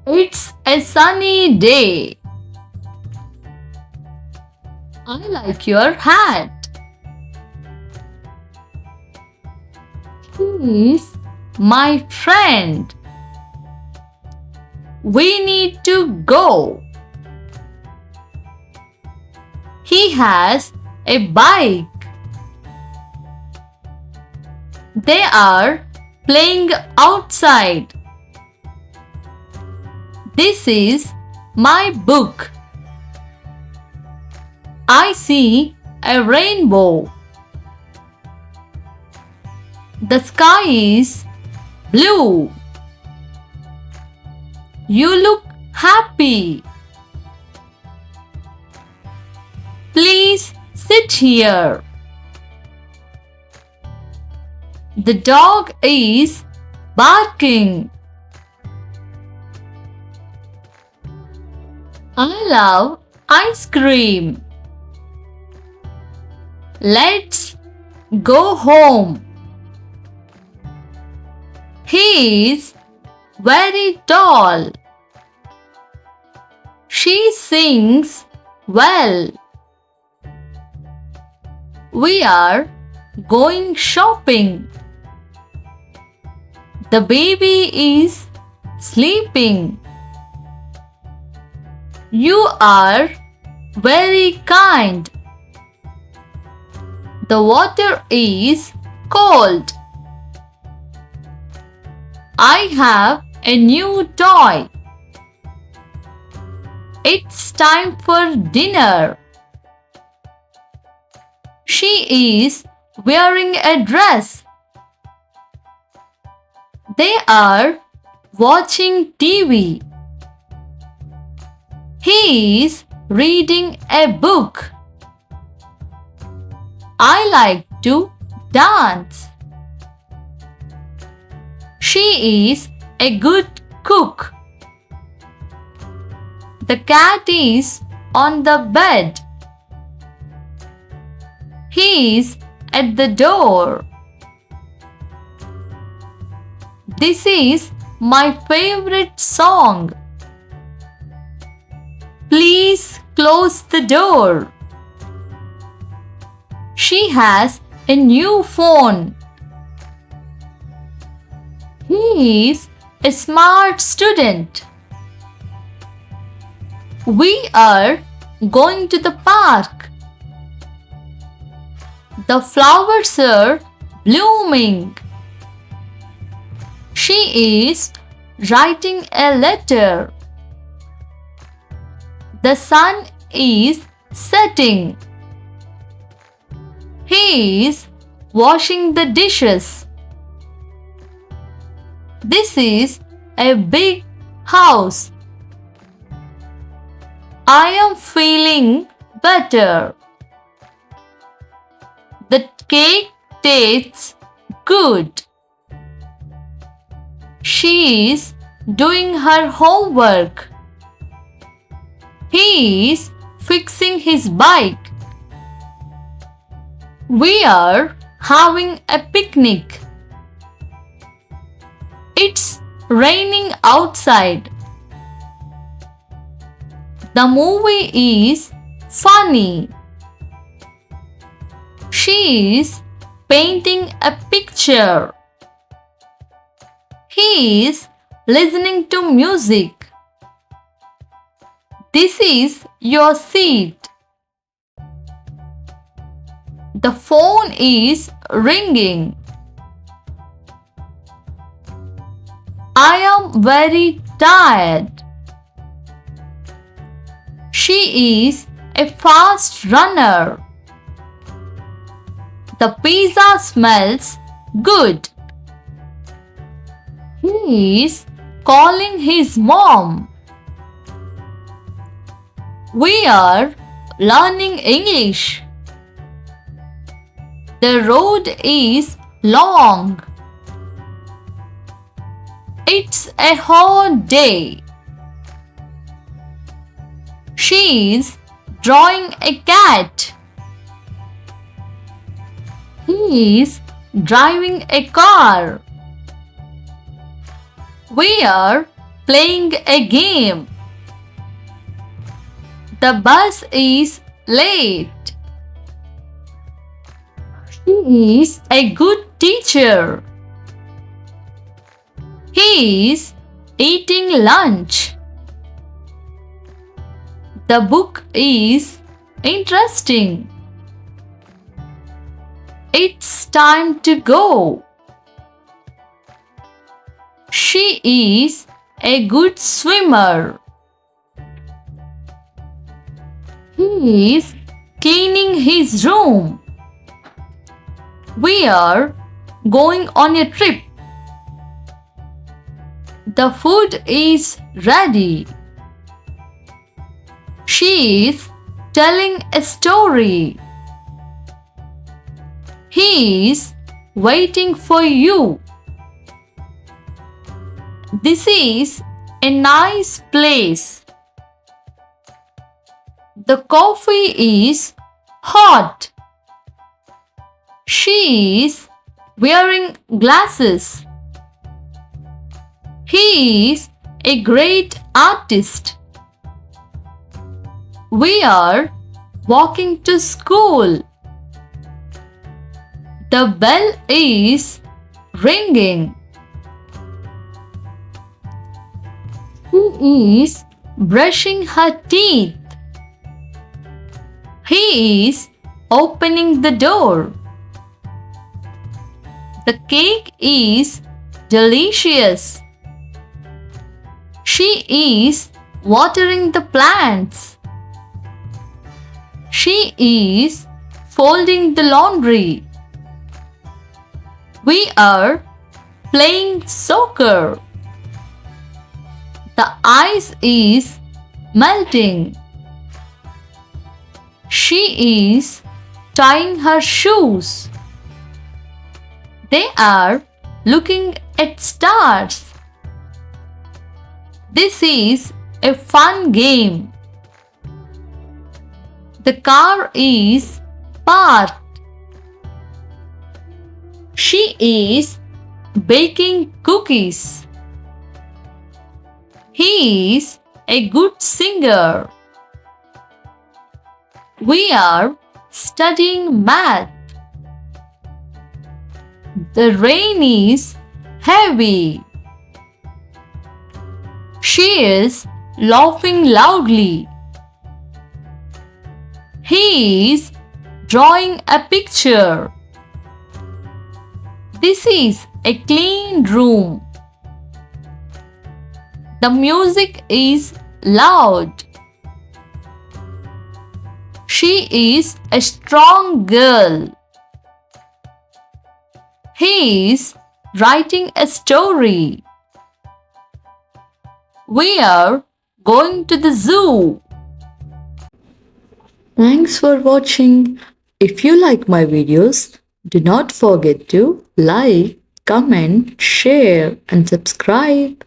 It's a sunny day. I like your hat. He's my friend. We need to go. He has a bike. They are playing outside. This is my book. I see a rainbow. The sky is blue. You look happy. Please sit here. The dog is barking. I love ice cream. Let's go home. He is very tall. She sings well. We are going shopping. The baby is sleeping. You are very kind. The water is cold. I have a new toy. It's time for dinner. She is wearing a dress. They are watching TV. He is reading a book. I like to dance. She is a good cook. The cat is on the bed. He is at the door. This is my favorite song. Please close the door. She has a new phone. He is a smart student. We are going to the park. The flowers are blooming. She is writing a letter. The sun is setting. He is washing the dishes. This is a big house. I am feeling better. The cake tastes good. She is doing her homework. He is fixing his bike. We are having a picnic. It's raining outside. The movie is funny. She is painting a picture. He is listening to music. This is your seat. The phone is ringing. I am very tired. She is a fast runner. The pizza smells good. He is calling his mom. We are learning English. The road is long. It's a hot day. She is drawing a cat. He is driving a car. We are playing a game. The bus is late. He is a good teacher. He is eating lunch. The book is interesting. It's time to go. She is a good swimmer. He is cleaning his room. We are going on a trip. The food is ready. She is telling a story. He is waiting for you. This is a nice place. The coffee is hot. She is wearing glasses. He is a great artist. We are walking to school. The bell is ringing. He is brushing her teeth. He is opening the door. The cake is delicious. She is watering the plants. She is folding the laundry. We are playing soccer. The ice is melting. She is tying her shoes. They are looking at stars. This is a fun game. The car is parked. She is baking cookies. He is a good singer. We are studying math. The rain is heavy. She is laughing loudly. He is drawing a picture. This is a clean room. The music is loud. She is a strong girl. He is writing a story. We are going to the zoo. Thanks for watching. If you like my videos, do not forget to like, comment, share and subscribe.